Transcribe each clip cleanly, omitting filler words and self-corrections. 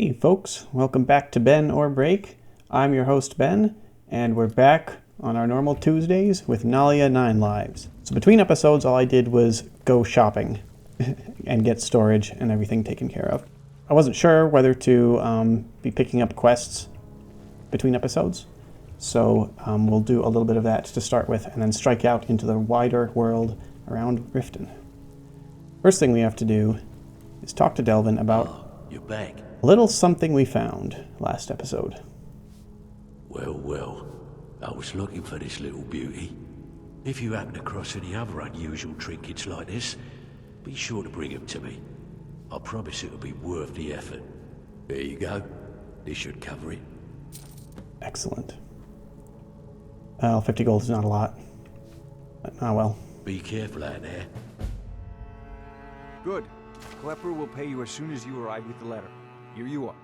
Hey folks, welcome back to BenOrBreak. I'm your host Ben, and we're back on our normal Tuesdays with Nalja Nine-Lives. So between episodes, all I did was go shopping and get storage and everything taken care of. I wasn't sure whether to be picking up quests between episodes, so we'll do a little bit of that to start with and then strike out into the wider world around Riften. First thing we have to do is talk to Delvin about You're back. a little something we found last episode. Well, I was looking for this little beauty. If you happen across any other unusual trinkets like this, be sure to bring them to me. I promise it'll be worth the effort. There you go. This should cover it. Excellent. Well, 50 gold is not a lot. But, well. Be careful out there. Good. Klepper will pay you as soon as you arrive with the letter. Here you are.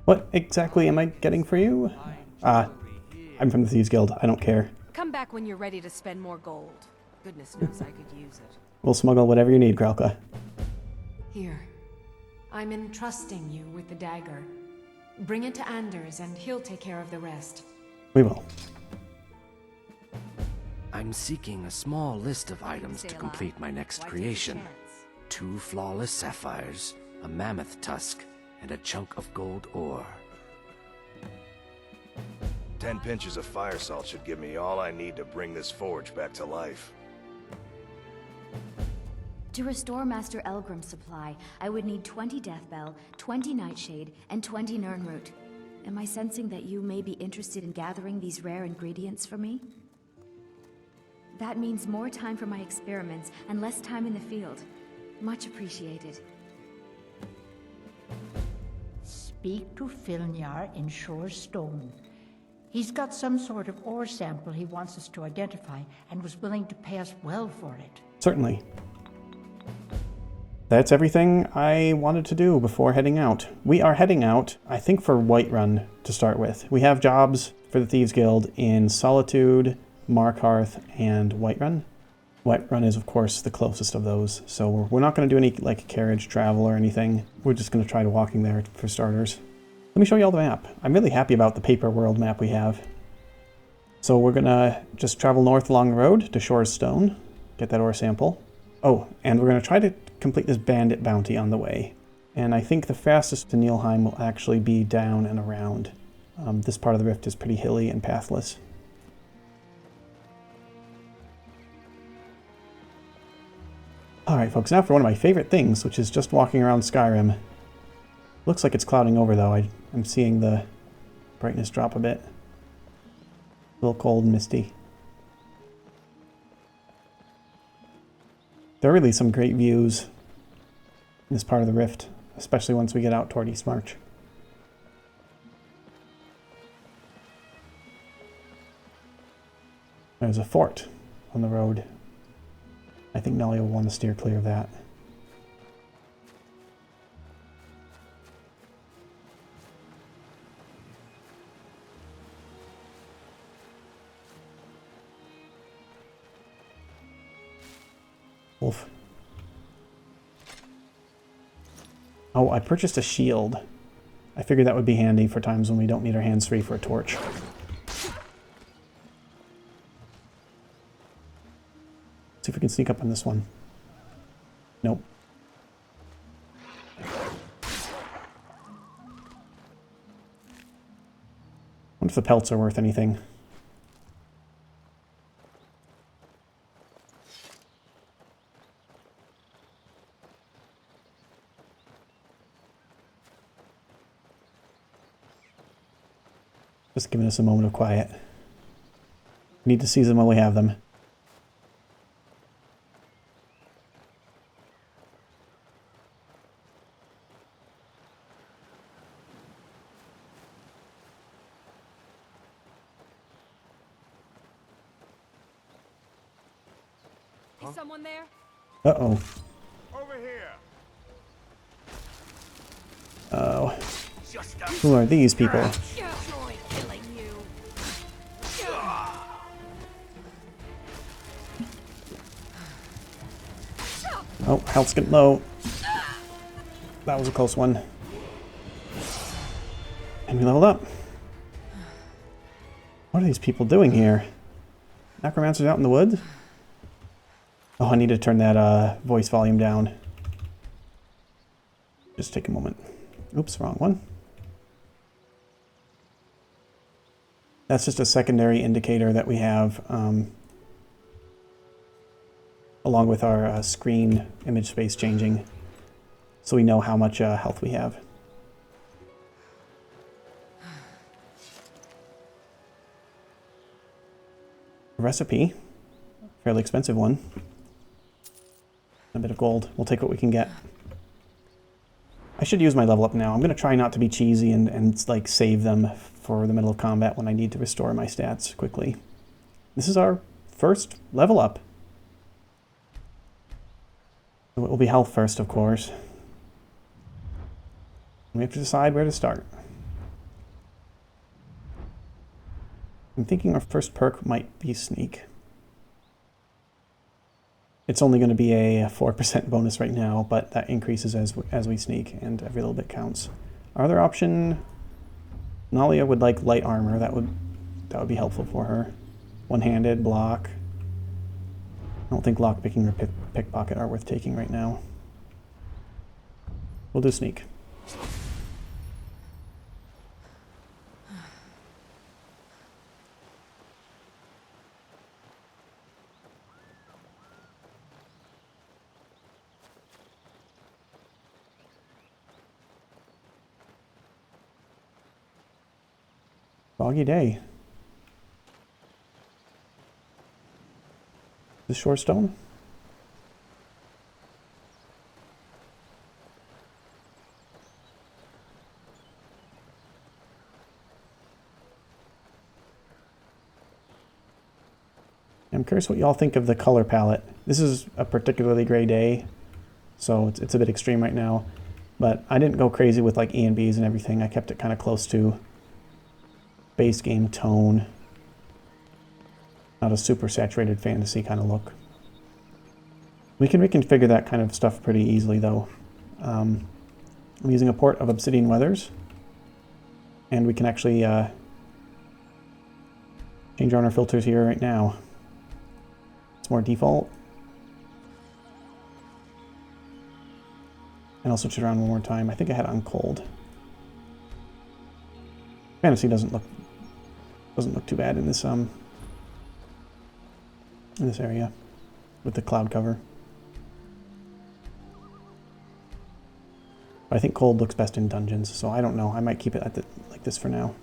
What exactly am I getting for you? I'm from the Thieves Guild. I don't care. Come back when you're ready to spend more gold. Goodness knows I could use it. We'll smuggle whatever you need, Kralka. Here. I'm entrusting you with the dagger. Bring it to Anders and he'll take care of the rest. We will. I'm seeking a small list of items to complete my next creation. 2 flawless sapphires, a mammoth tusk, and a chunk of gold ore. 10 pinches of fire salt should give me all I need to bring this forge back to life. To restore Master Elgrim's supply, I would need 20 Deathbell, 20 Nightshade, and 20 Nirnroot. Am I sensing that you may be interested in gathering these rare ingredients for me? That means more time for my experiments and less time in the field. Much appreciated. Speak to Filnyar in Shor's Stone. He's got some sort of ore sample he wants us to identify and was willing to pay us well for it. Certainly. That's everything I wanted to do before heading out. We are heading out, I think, for Whiterun to start with. We have jobs for the Thieves Guild in Solitude, Markarth, and Whiterun. Whiterun is, of course, the closest of those, so we're not going to do any carriage travel or anything. We're just going to try walking there for starters. Let me show you all the map. I'm really happy about the paper world map we have. So we're going to just travel north along the road to Shor's Stone, get that ore sample. Oh, and we're going to try to complete this bandit bounty on the way. And I think the fastest to Nilheim will actually be down and around. This part of the rift is pretty hilly and pathless. Alright folks, now for one of my favorite things, which is just walking around Skyrim. Looks like it's clouding over though. I'm seeing the brightness drop a bit. A little cold and misty. There are really some great views in this part of the rift, especially once we get out toward Eastmarch. There's a fort on the road. I think Nelly will want to steer clear of that. Wolf. Oh, I purchased a shield. I figured that would be handy for times when we don't need our hands free for a torch. See if we can sneak up on this one. Nope. Wonder if the pelts are worth anything. Just giving us a moment of quiet. We need to seize them while we have them. Is someone there? Uh-oh. Over here. Oh. Who are these people? Joy killing you. Oh, health's getting low. that was a close one. And we leveled up. What are these people doing here? Necromancers out in the woods? Oh, I need to turn that voice volume down. Just take a moment. Oops, wrong one. That's just a secondary indicator that we have along with our screen image space changing, so we know how much health we have. A recipe, fairly expensive one. A bit of gold. We'll take what we can get. I should use my level up now. I'm going to try not to be cheesy and like save them for the middle of combat when I need to restore my stats quickly. This is our first level up. So it will be health first, of course. We have to decide where to start. I'm thinking our first perk might be sneak. It's only going to be a 4% bonus right now, but that increases as we sneak, and every little bit counts. Our other option, Nalja would like light armor. That would be helpful for her. One-handed, block. I don't think lockpicking or pickpocket are worth taking right now. We'll do sneak. Foggy day. The Shor stone? I'm curious what y'all think of the color palette. This is a particularly gray day, so it's a bit extreme right now. But I didn't go crazy with like E and Bs and everything. I kept it kind of close to base game tone. Not a super saturated fantasy kind of look. We can reconfigure that kind of stuff pretty easily though. I'm using a port of Obsidian Weathers, and we can actually change on our filters here right now. It's more default. And I'll switch it around one more time. I think I had it on cold. Fantasy doesn't look too bad in this area with the cloud cover. But I think cold looks best in dungeons, so I don't know. I might keep it like this for now.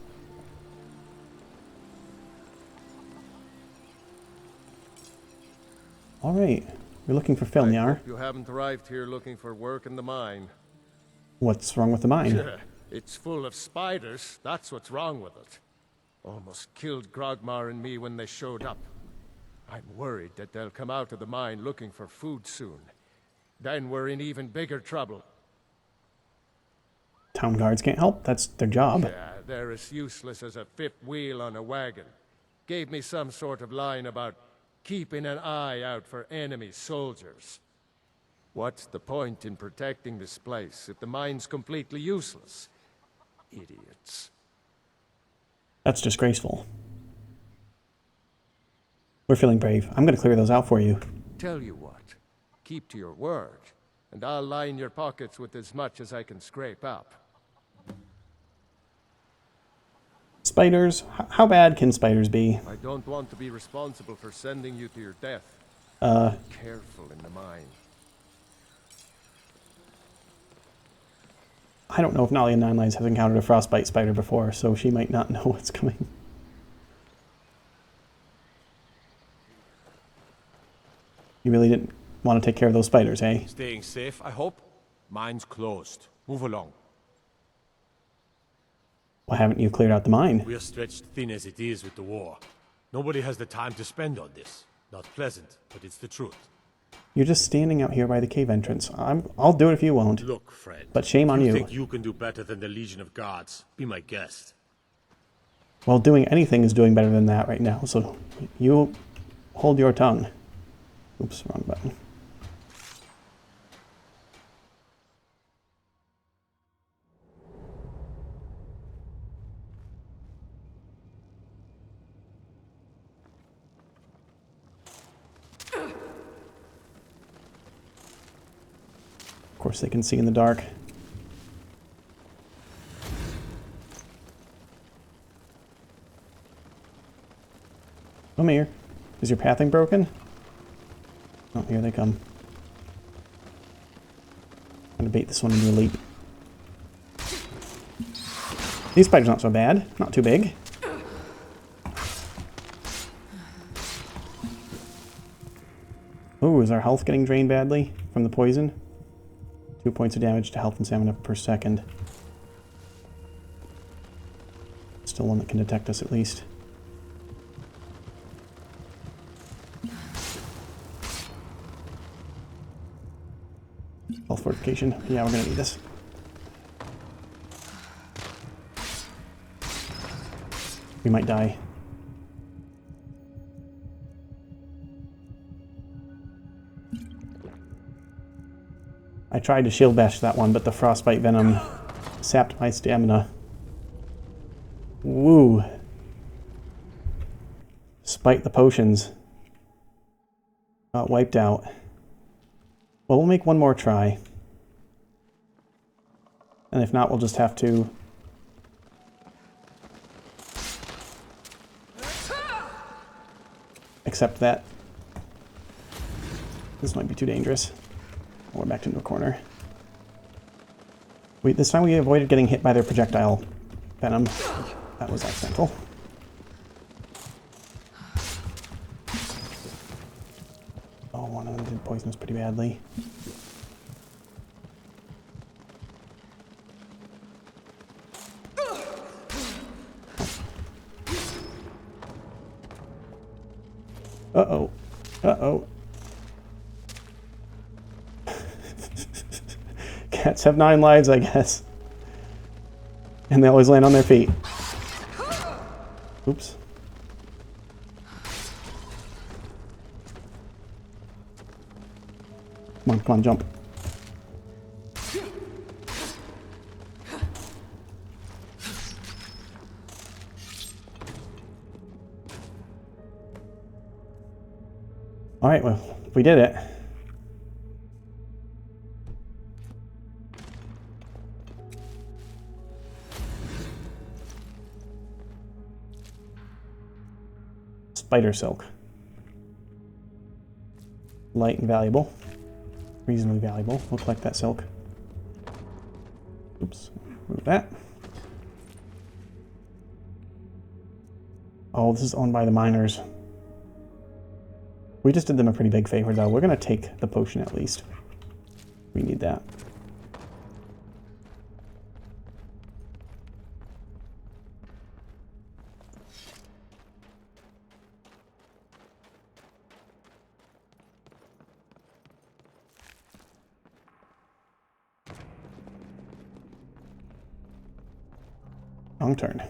All right, we're looking for Filnyar. You haven't arrived here looking for work in the mine. What's wrong with the mine? It's full of spiders. That's what's wrong with it. Almost killed Grogmar and me when they showed up. I'm worried that they'll come out of the mine looking for food soon. Then we're in even bigger trouble. Town guards can't help. That's their job. Yeah, they're as useless as a fifth wheel on a wagon. Gave me some sort of line about keeping an eye out for enemy soldiers. What's the point in protecting this place if the mine's completely useless? Idiots. That's disgraceful. We're feeling brave. I'm going to clear those out for you. Tell you what, keep to your word, and I'll line your pockets with as much as I can scrape up. Spiders? How bad can spiders be? I don't want to be responsible for sending you to your death. Careful in the mine. I don't know if Nalja Nine-Lives has encountered a frostbite spider before, so she might not know what's coming. You really didn't want to take care of those spiders, eh? Staying safe, I hope? Mine's closed. Move along. Why haven't you cleared out the mine? We are stretched thin as it is with the war. Nobody has the time to spend on this. Not pleasant, but it's the truth. You're just standing out here by the cave entrance. I'll do it if you won't. Look, friend. But shame on you. You think you can do better than the Legion of Gods? Be my guest. Well, doing anything is doing better than that right now, so you hold your tongue. Oops, wrong button. course they can see in the dark. Come here. Is your pathing broken? Oh, here they come. I'm gonna bait this one into a leap. These spiders not so bad. Not too big. Oh, is our health getting drained badly from the poison? 2 points of damage to health and stamina per second. Still one that can detect us at least. Health fortification. Yeah, we're gonna need this. We might die. I tried to shield bash that one, but the frostbite venom sapped my stamina. Woo. Despite the potions. Got wiped out. Well, we'll make one more try. And if not, we'll just have to... accept that. This might be too dangerous. We're backed into a corner. This time we avoided getting hit by their projectile venom. That was accidental. Oh, one of them did poison us pretty badly. Uh-oh. Uh-oh. Cats have 9 lives, I guess. And they always land on their feet. Oops. Come on, jump. Alright, well, we did it. Spider silk. Light and valuable. Reasonably valuable. We'll collect that silk. Oops. Move that. Oh, this is owned by the miners. We just did them a pretty big favor, though. We're going to take the potion at least. We need that. Wrong turn.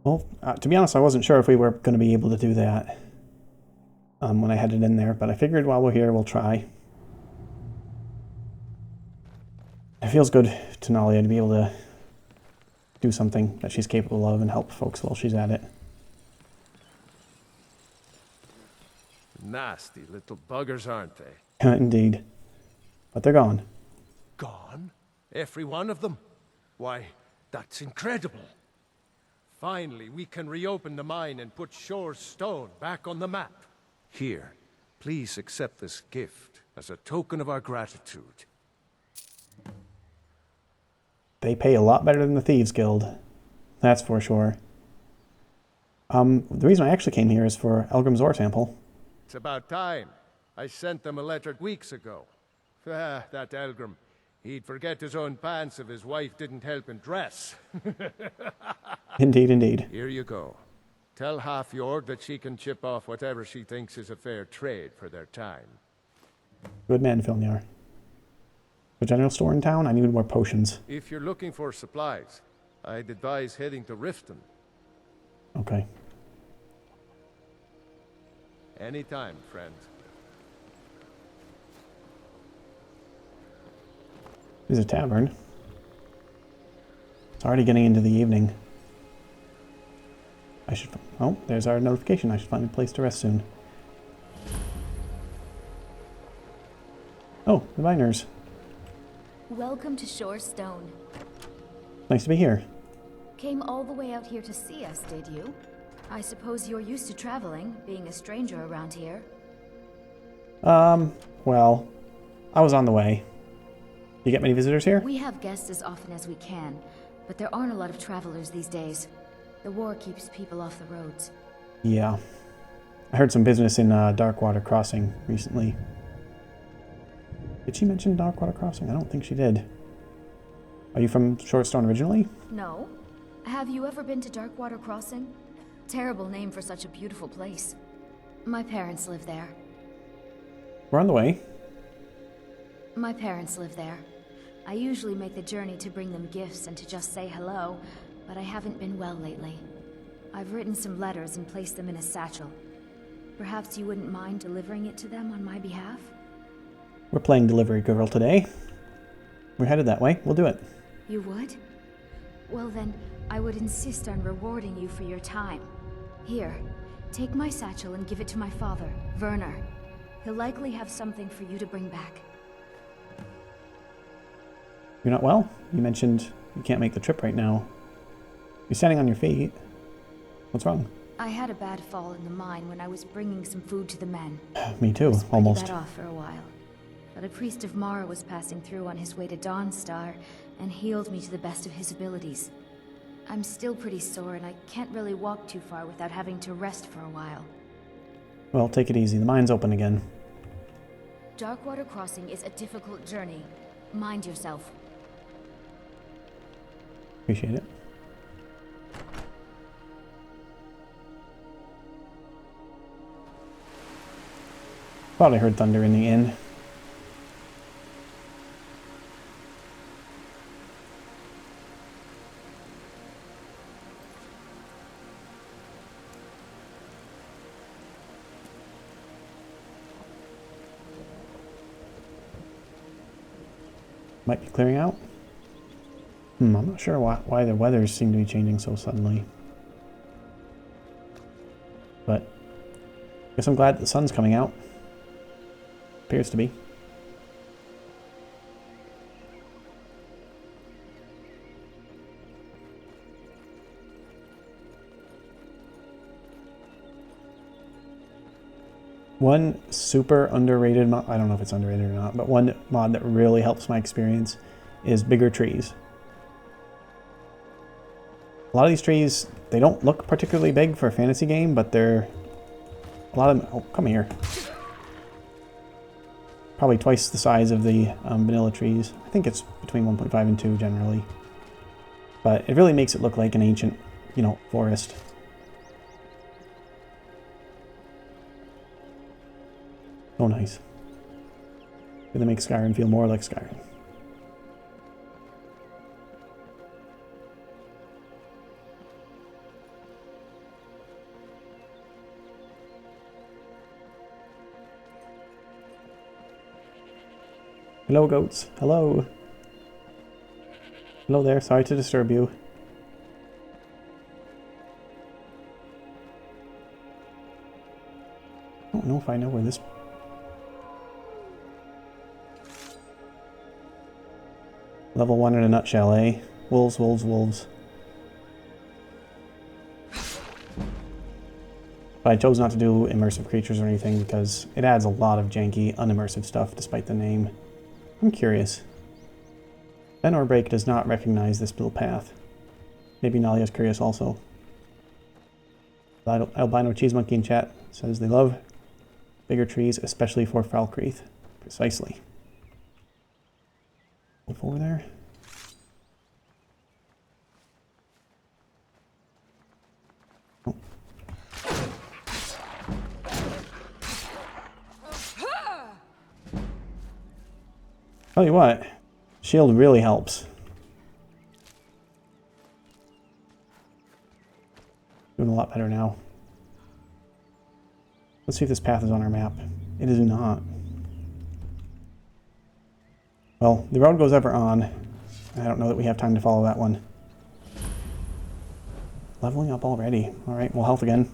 Well, to be honest, I wasn't sure if we were going to be able to do that when I headed in there, but I figured while we're here, we'll try. It feels good to Nalja to be able to do something that she's capable of and help folks while she's at it. Nasty little buggers, aren't they? Indeed. But they're gone. Gone? Every one of them? Why, that's incredible. Finally, we can reopen the mine and put Shor's stone back on the map. Here, please accept this gift as a token of our gratitude. They pay a lot better than the Thieves Guild. That's for sure. The reason I actually came here is for Elgrim's ore sample. It's about time. I sent them a letter weeks ago. That Elgrim. He'd forget his own pants if his wife didn't help him dress. Indeed, indeed. Here you go. Tell Half-Yord that she can chip off whatever she thinks is a fair trade for their time. Good man, Filnyar. The general store in town? I need more potions. If you're looking for supplies, I'd advise heading to Riften. Okay. Anytime, friend. There's a tavern. already getting into the evening. I should... Oh, there's our notification. I should find a place to rest soon. Oh, the miners. Welcome to Shor Stone. Nice to be here. Came all the way out here to see us, did you? I suppose you're used to traveling, being a stranger around here. Well, I was on the way. You get many visitors here? We have guests as often as we can, but there aren't a lot of travelers these days. The war keeps people off the roads. Yeah. I heard some business in Darkwater Crossing recently. Did she mention Darkwater Crossing? I don't think she did. Are you from Shortstone originally? No. Have you ever been to Darkwater Crossing? Terrible name for such a beautiful place. My parents live there. We're on the way. My parents live there. I usually make the journey to bring them gifts and to just say hello, but I haven't been well lately. I've written some letters and placed them in a satchel. Perhaps you wouldn't mind delivering it to them on my behalf? We're playing Delivery Girl today. We're headed that way. We'll do it. You would? Well then, I would insist on rewarding you for your time. Here, take my satchel and give it to my father, Werner. He'll likely have something for you to bring back. You're not well? You mentioned you can't make the trip right now. You're standing on your feet. What's wrong? I had a bad fall in the mine when I was bringing some food to the men. Me too, I was almost. pretty bad off for a while. But a priest of Mara was passing through on his way to Dawnstar and healed me to the best of his abilities. I'm still pretty sore and I can't really walk too far without having to rest for a while. Well, take it easy. The mine's open again. Darkwater Crossing is a difficult journey. Mind yourself. Appreciate it. Thought I heard thunder in the inn. Might be clearing out. I'm not sure why the weathers seem to be changing so suddenly. But I guess I'm glad the sun's coming out. Appears to be. One super underrated mod, I don't know if it's underrated or not, but one mod that really helps my experience is bigger trees. A lot of these trees, they don't look particularly big for a fantasy game, but they're a lot of them. Oh, come here. Probably twice the size of the vanilla trees. I think it's between 1.5 and 2 generally. But it really makes it look like an ancient, forest. Oh, nice. Gonna make Skyrim feel more like Skyrim. Hello, goats. Hello. Hello there. Sorry to disturb you. I don't know if I know where this... Level 1 in a nutshell, eh? Wolves, wolves, wolves. But I chose not to do immersive creatures or anything because it adds a lot of janky, unimmersive stuff despite the name. I'm curious. BenOrBreak does not recognize this little path. Maybe Nalja's curious also. Albino Cheese Monkey in chat says they love bigger trees, especially for Falkreath. Precisely. Over there. Oh. Tell you what, shield really helps. Doing a lot better now. Let's see if this path is on our map. It is not. Well, the road goes ever on. I don't know that we have time to follow that one. leveling up already. Alright, well, health again.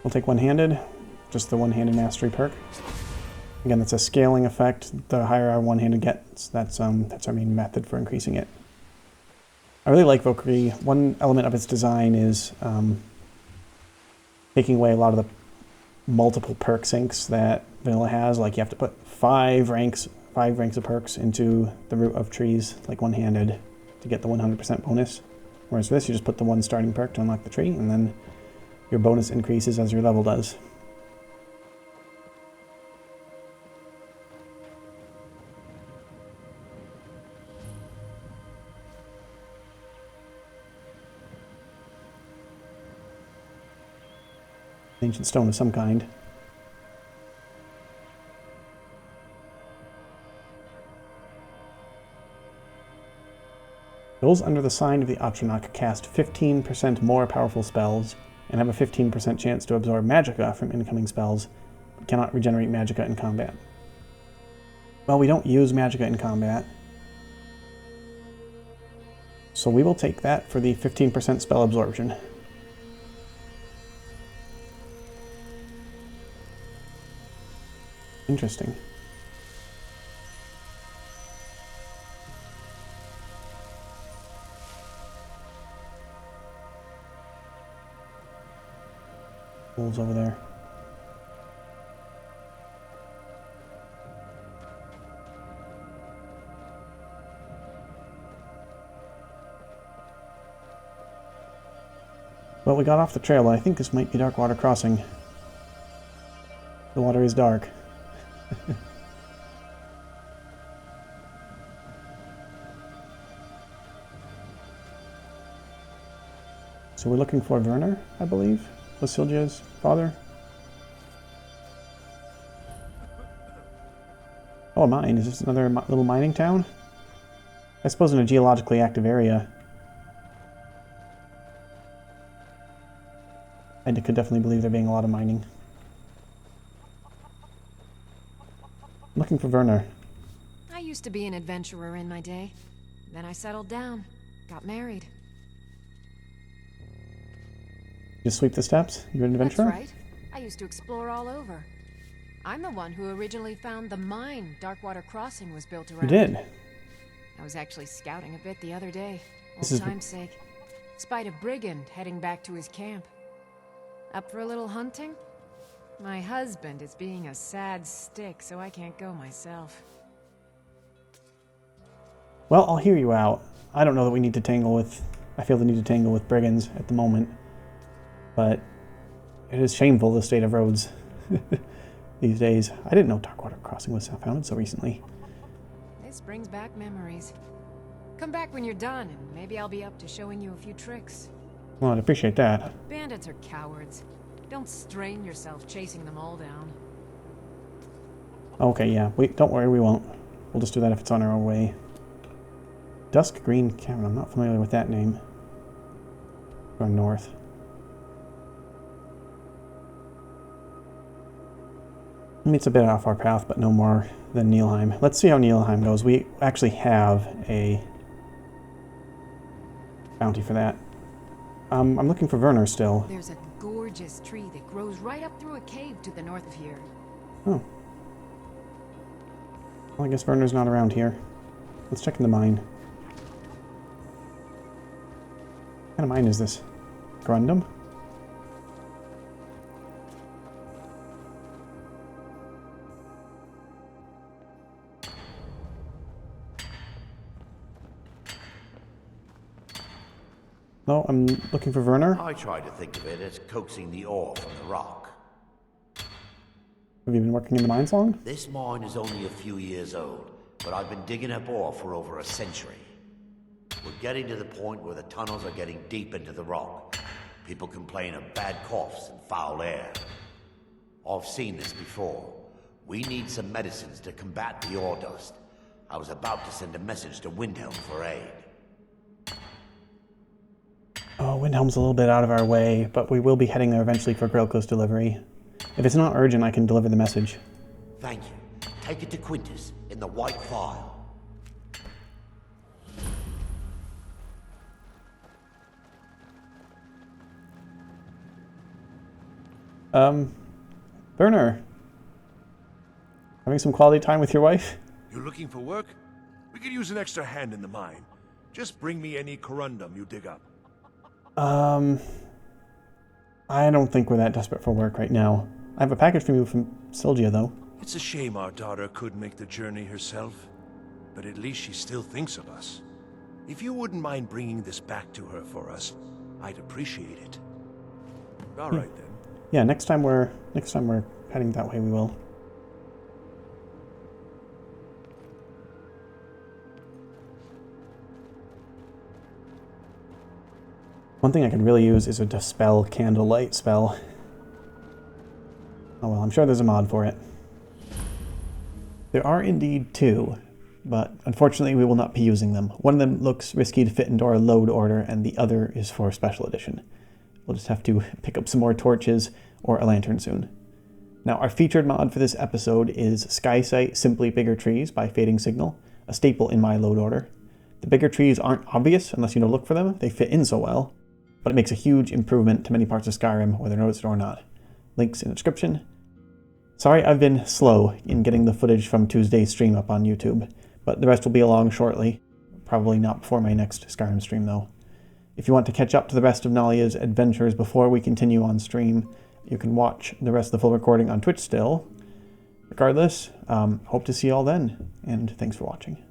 We'll take one-handed, just the one-handed mastery perk. Again, that's a scaling effect. The higher our one-handed gets, that's our main method for increasing it. I really like Valkyrie. One element of its design is taking away a lot of the multiple perk sinks that vanilla has. Like you have to put five ranks of perks into the root of trees, like one-handed, to get the 100% bonus. Whereas for this, you just put the one starting perk to unlock the tree, and then your bonus increases as your level does. Ancient stone of some kind. Those under the sign of the Atronach cast 15% more powerful spells and have a 15% chance to absorb magicka from incoming spells, but cannot regenerate magicka in combat. Well, we don't use magicka in combat, so we will take that for the 15% spell absorption. Interesting. Wolves over there. Well, we got off the trail. I think this might be Darkwater Crossing. The water is dark. So we're looking for Werner, I believe, was Sylgja's father. Oh, a mine. Is this another little mining town? I suppose in a geologically active area. I could definitely believe there being a lot of mining. I'm looking for Werner. I used to be an adventurer in my day. Then I settled down, got married. Just sweep the steps? You're an adventurer? That's right. I used to explore all over. I'm the one who originally found the mine Darkwater Crossing was built around. You did? I was actually scouting a bit the other day, This old is... time's sake. Spied a brigand heading back to his camp. Up for a little hunting? My husband is being a sad stick, so I can't go myself. Well, I'll hear you out. I don't know that we need to tangle with... I feel the need to tangle with brigands at the moment. But it is shameful, the state of roads these days. I didn't know Darkwater Crossing was founded so recently. This brings back memories. Come back when you're done, and maybe I'll be up to showing you a few tricks. Well, I'd appreciate that. Bandits are cowards. Don't strain yourself chasing them all down. Okay, yeah. Don't worry, we won't. We'll just do that if it's on our own way. Dusk Green Cavern. I'm not familiar with that name. Going north. I mean, it's a bit off our path, but no more than Nilheim. Let's see how Nilheim goes. We actually have a bounty for that. I'm looking for Werner still. There's a gorgeous tree that grows right up through a cave to the north of here. Oh. Well, I guess Werner's not around here. Let's check in the mine. What kind of mine is this? Grundum? No, I'm looking for Werner. I try to think of it as coaxing the ore from the rock. Have you been working in the mines long? This mine is only a few years old, but I've been digging up ore for over a century. We're getting to the point where the tunnels are getting deep into the rock. People complain of bad coughs and foul air. I've seen this before. We need some medicines to combat the ore dust. I was about to send a message to Windhelm for aid. Oh, Windhelm's a little bit out of our way, but we will be heading there eventually for Grelko's delivery. If it's not urgent, I can deliver the message. Thank you. Take it to Quintus in the white file. Burner. Having some quality time with your wife? You looking for work? We could use an extra hand in the mine. Just bring me any corundum you dig up. I don't think we're that desperate for work right now. I have a package from you from Sylgja, though. It's a shame our daughter couldn't make the journey herself, but at least she still thinks of us. If you wouldn't mind bringing this back to her for us, I'd appreciate it. All right then. Yeah, next time we're heading that way, we will. One thing I could really use is a dispel candlelight spell. Oh well, I'm sure there's a mod for it. There are indeed two, but unfortunately we will not be using them. One of them looks risky to fit into our load order, and the other is for special edition. We'll just have to pick up some more torches or a lantern soon. Now, our featured mod for this episode is Skysight Simply Bigger Trees by Fading Signal, a staple in my load order. The bigger trees aren't obvious unless you know to look for them. They fit in so well, but it makes a huge improvement to many parts of Skyrim, whether noticed or not. Links in the description. Sorry I've been slow in getting the footage from Tuesday's stream up on YouTube, but the rest will be along shortly. Probably not before my next Skyrim stream, though. If you want to catch up to the rest of Nalja's adventures before we continue on stream, you can watch the rest of the full recording on Twitch still. Regardless, hope to see you all then, and thanks for watching.